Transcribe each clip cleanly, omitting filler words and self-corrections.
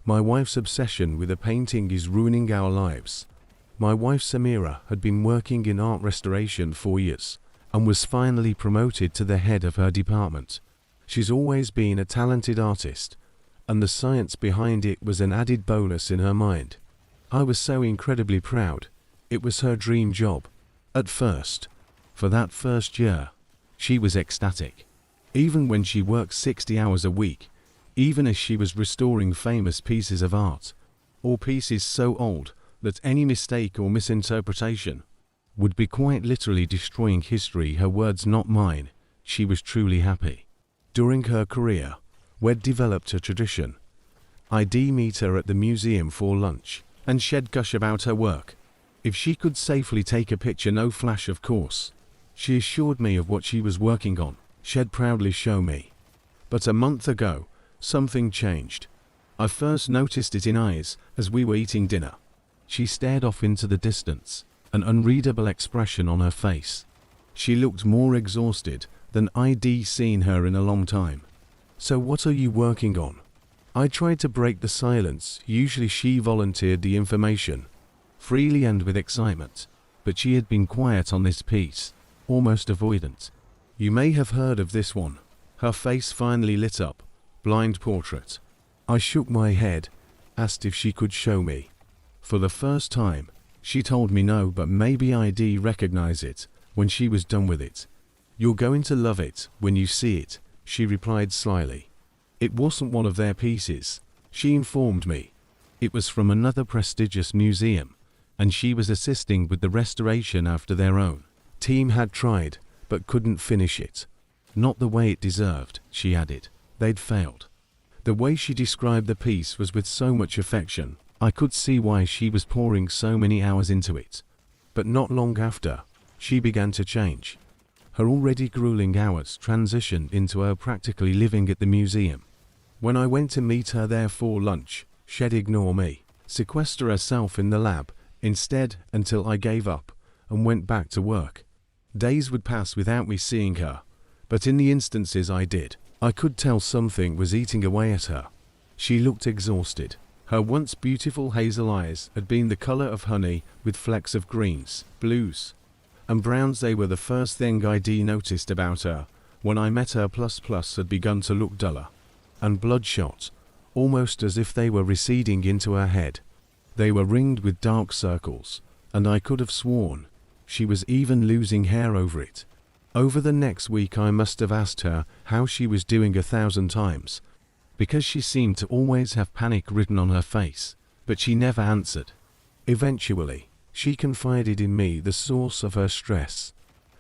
My wife's obsession with a painting is ruining our lives. My wife Samira had been working in art restoration for years and was finally promoted to the head of her department. She's always been a talented artist, and the science behind it was an added bonus in her mind. I was so incredibly proud. It was her dream job. At first, for that first year, she was ecstatic. Even when she worked 60 hours a week, even as she was restoring famous pieces of art, or pieces so old that any mistake or misinterpretation would be quite literally destroying history, her words not mine, she was truly happy. During her career, we'd developed a tradition. I'd meet her at the museum for lunch, and she'd gush about her work. If she could safely take a picture, no flash of course. She assured me of what she was working on. She'd proudly show me. But a month ago, something changed. I first noticed it in eyes as we were eating dinner. She stared off into the distance, an unreadable expression on her face. She looked more exhausted than I'd seen her in a long time. So what are you working on? I tried to break the silence. Usually she volunteered the information, freely and with excitement, but she had been quiet on this piece, almost avoidant. You may have heard of this one. Her face finally lit up. Blind portrait. I shook my head, asked if she could show me. For the first time, she told me no, but maybe I'd recognize it when she was done with it. You're going to love it when you see it, she replied slyly. It wasn't one of their pieces, she informed me. It was from another prestigious museum, and she was assisting with the restoration after their own team had tried, but couldn't finish it. Not the way it deserved, she added. They'd failed. The way she described the piece was with so much affection. I could see why she was pouring so many hours into it. But not long after, she began to change. Her already grueling hours transitioned into her practically living at the museum. When I went to meet her there for lunch, she'd ignore me, sequester herself in the lab instead until I gave up and went back to work. Days would pass without me seeing her, but in the instances I did, I could tell something was eating away at her. She looked exhausted. Her once beautiful hazel eyes had been the color of honey with flecks of greens, blues, and browns. They were the first thing I'd noticed about her. When I met her, plus had begun to look duller and bloodshot, almost as if they were receding into her head. They were ringed with dark circles, and I could have sworn she was even losing hair over it. Over the next week I must have asked her how she was doing 1,000 times, because she seemed to always have panic written on her face, but she never answered. Eventually, she confided in me the source of her stress.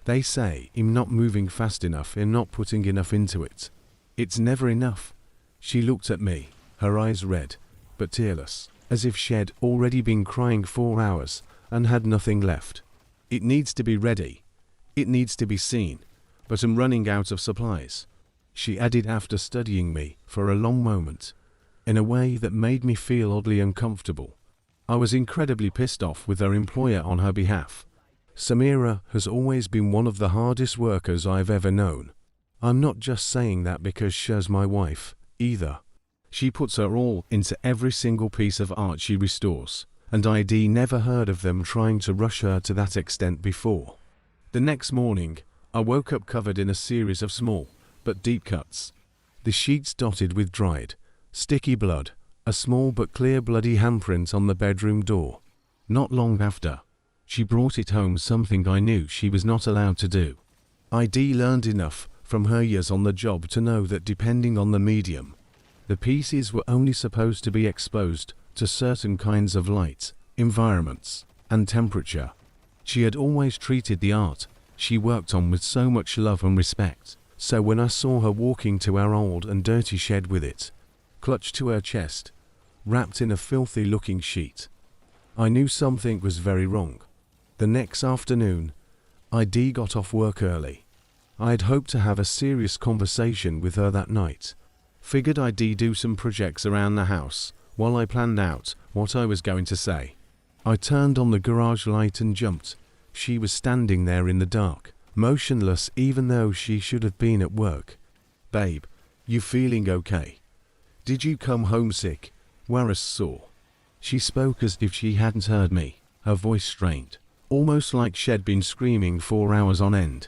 They say I'm not moving fast enough and not putting enough into it. It's never enough. She looked at me, her eyes red, but tearless, as if she'd already been crying 4 hours and had nothing left. It needs to be ready. It needs to be seen, but I'm running out of supplies, she added after studying me for a long moment, in a way that made me feel oddly uncomfortable. I was incredibly pissed off with her employer on her behalf. Samira has always been one of the hardest workers I've ever known. I'm not just saying that because she's my wife, either. She puts her all into every single piece of art she restores, and I'd never heard of them trying to rush her to that extent before. The next morning, I woke up covered in a series of small, but deep cuts. The sheets dotted with dried, sticky blood, a small but clear bloody handprint on the bedroom door. Not long after, she brought it home, something I knew she was not allowed to do. I'd learned enough from her years on the job to know that depending on the medium, the pieces were only supposed to be exposed to certain kinds of light, environments, and temperature. She had always treated the art she worked on with so much love and respect, so when I saw her walking to our old and dirty shed with it, clutched to her chest, wrapped in a filthy-looking sheet, I knew something was very wrong. The next afternoon, I'd got off work early. I'd hoped to have a serious conversation with her that night. Figured I'd do some projects around the house while I planned out what I was going to say. I turned on the garage light and jumped. She was standing there in the dark, motionless even though she should have been at work. "Babe, you feeling okay? Did you come home sick?" whereas sore. She spoke as if she hadn't heard me, her voice strained, almost like she'd been screaming for hours on end.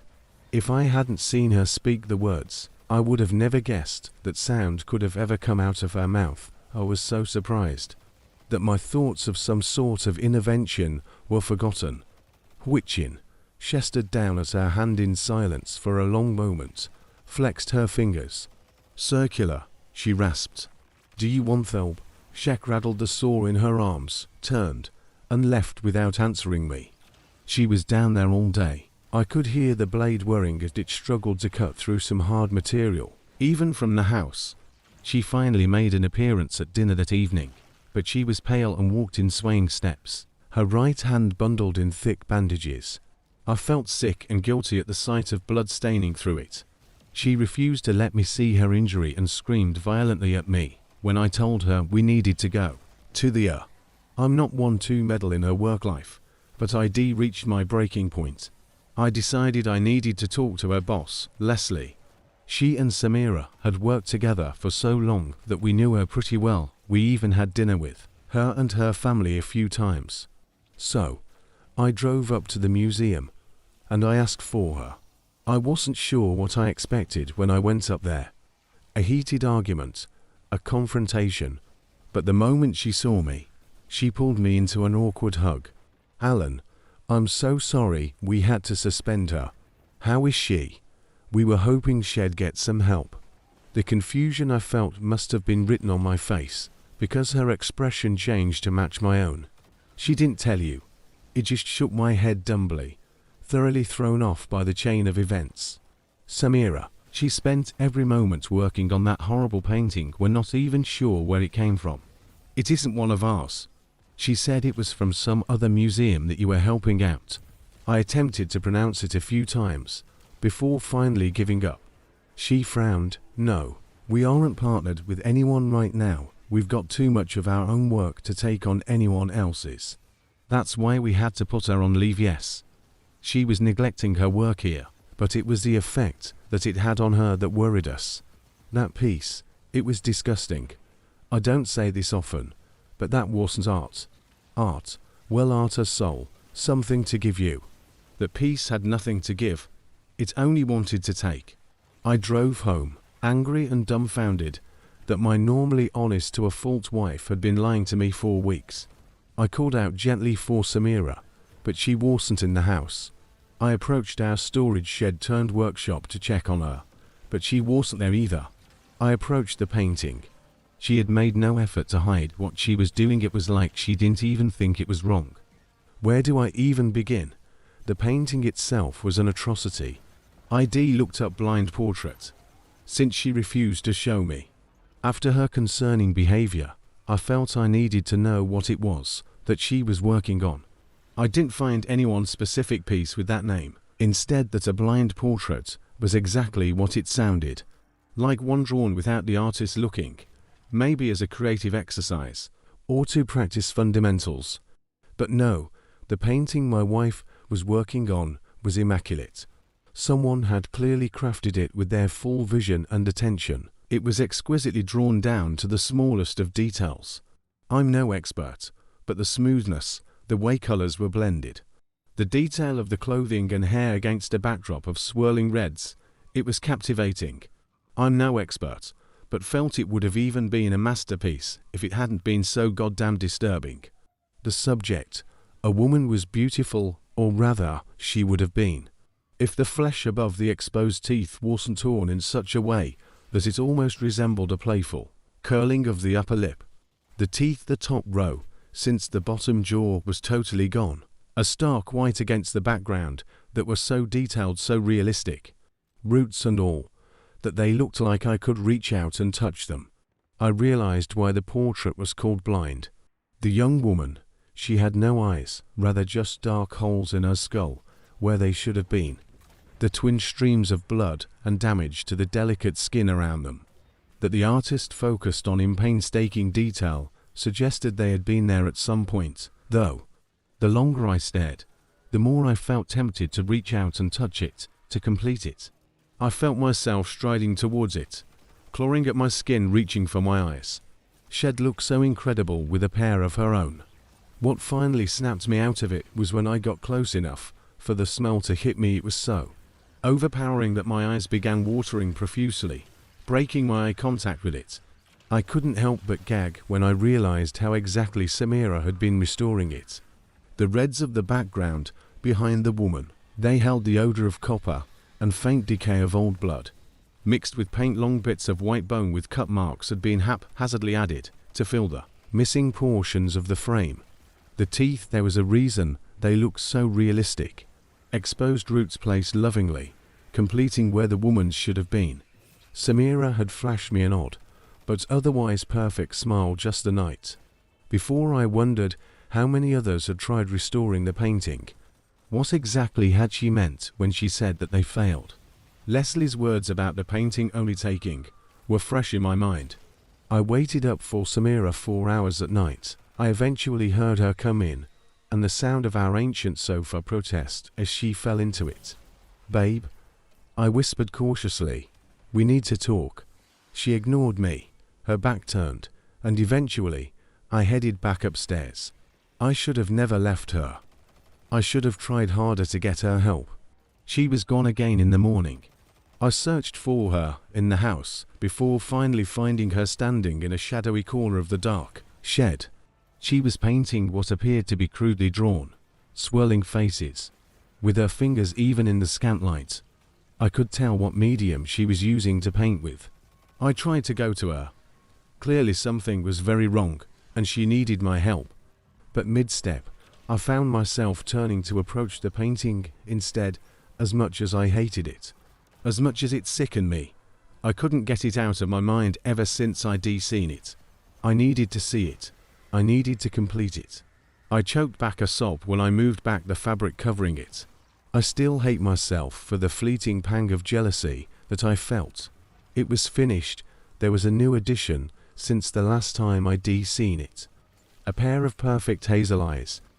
If I hadn't seen her speak the words, I would have never guessed that sound could have ever come out of her mouth. I was so surprised that my thoughts of some sort of intervention were forgotten. Witchin. She stood down at her hand in silence for a long moment, flexed her fingers. Circular, she rasped. Do you want help? Shek rattled the saw in her arms, turned, and left without answering me. She was down there all day. I could hear the blade whirring as it struggled to cut through some hard material, even from the house. She finally made an appearance at dinner that evening, but she was pale and walked in swaying steps, her right hand bundled in thick bandages. I felt sick and guilty at the sight of blood staining through it. She refused to let me see her injury and screamed violently at me when I told her we needed to go to the I'm not one to meddle in her work life, but I reached my breaking point. I decided I needed to talk to her boss, Leslie. She and Samira had worked together for so long that we knew her pretty well. We even had dinner with her and her family a few times. So, I drove up to the museum, and I asked for her. I wasn't sure what I expected when I went up there. A heated argument, a confrontation, but the moment she saw me, she pulled me into an awkward hug. Alan, I'm so sorry we had to suspend her. How is she? We were hoping she'd get some help. The confusion I felt must have been written on my face, because her expression changed to match my own. She didn't tell you. It just shook my head dumbly, thoroughly thrown off by the chain of events. Samira, she spent every moment working on that horrible painting. We're not even sure where it came from. It isn't one of ours. She said it was from some other museum that you were helping out. I attempted to pronounce it a few times, before finally giving up. She frowned. No, we aren't partnered with anyone right now. We've got too much of our own work to take on anyone else's. That's why we had to put her on leave. Yes. She was neglecting her work here, but it was the effect that it had on her that worried us. That piece, it was disgusting. I don't say this often, but that wasn't art. Art, well, art has soul, something to give you. The piece had nothing to give. It only wanted to take. I drove home, angry and dumbfounded, that my normally honest to a fault wife had been lying to me for weeks. I called out gently for Samira, but she wasn't in the house. I approached our storage shed turned workshop to check on her, but she wasn't there either. I approached the painting. She had made no effort to hide what she was doing. It was like she didn't even think it was wrong. Where do I even begin? The painting itself was an atrocity. Looked up blind portrait, since she refused to show me. After her concerning behavior, I felt I needed to know what it was that she was working on. I didn't find any one specific piece with that name. Instead, that a blind portrait was exactly what it sounded. Like one drawn without the artist looking. Maybe as a creative exercise, or to practice fundamentals. But no, the painting my wife was working on was immaculate. Someone had clearly crafted it with their full vision and attention. It was exquisitely drawn down to the smallest of details. I'm no expert, but the smoothness, the way colors were blended, the detail of the clothing and hair against a backdrop of swirling reds, it was captivating. I'm no expert, but felt it would have even been a masterpiece if it hadn't been so goddamn disturbing. The subject, a woman, was beautiful, or rather, she would have been, if the flesh above the exposed teeth wasn't torn in such a way that it almost resembled a playful curling of the upper lip. The teeth, the top row, since the bottom jaw was totally gone, a stark white against the background that was so detailed, so realistic, roots and all, that they looked like I could reach out and touch them. I realized why the portrait was called blind. The young woman, she had no eyes, rather just dark holes in her skull, where they should have been. The twin streams of blood and damage to the delicate skin around them, that the artist focused on in painstaking detail, suggested they had been there at some point, though. The longer I stared, the more I felt tempted to reach out and touch it, to complete it. I felt myself striding towards it, clawing at my skin, reaching for my eyes. She'd look so incredible with a pair of her own. What finally snapped me out of it was when I got close enough for the smell to hit me. It was so overpowering that my eyes began watering profusely, breaking my eye contact with it. I couldn't help but gag when I realized how exactly Samira had been restoring it. The reds of the background behind the woman, they held the odor of copper and faint decay of old blood. Mixed with paint, long bits of white bone with cut marks had been haphazardly added to fill the missing portions of the frame. The teeth, there was a reason they looked so realistic. Exposed roots placed lovingly, completing where the woman's should have been. Samira had flashed me an odd, but otherwise perfect smile just the night before. I wondered how many others had tried restoring the painting. What exactly had she meant when she said that they failed? Leslie's words about the painting only taking were fresh in my mind. I waited up for Samira 4 hours at night. I eventually heard her come in, and the sound of our ancient sofa protest as she fell into it. "Babe," I whispered cautiously, "we need to talk." She ignored me, her back turned, and eventually I headed back upstairs. I should have never left her. I should have tried harder to get her help. She was gone again in the morning. I searched for her in the house before finally finding her standing in a shadowy corner of the dark shed. She was painting what appeared to be crudely drawn, swirling faces, with her fingers even in the scant light. I could tell what medium she was using to paint with. I tried to go to her. Clearly something was very wrong, and she needed my help. But mid-step, I found myself turning to approach the painting instead. As much as I hated it, as much as it sickened me, I couldn't get it out of my mind ever since I'd seen it. I needed to see it. I needed to complete it. I choked back a sob when I moved back the fabric covering it. I still hate myself for the fleeting pang of jealousy that I felt. It was finished. There was a new addition since the last time I'd seen it. A pair of perfect hazel eyes,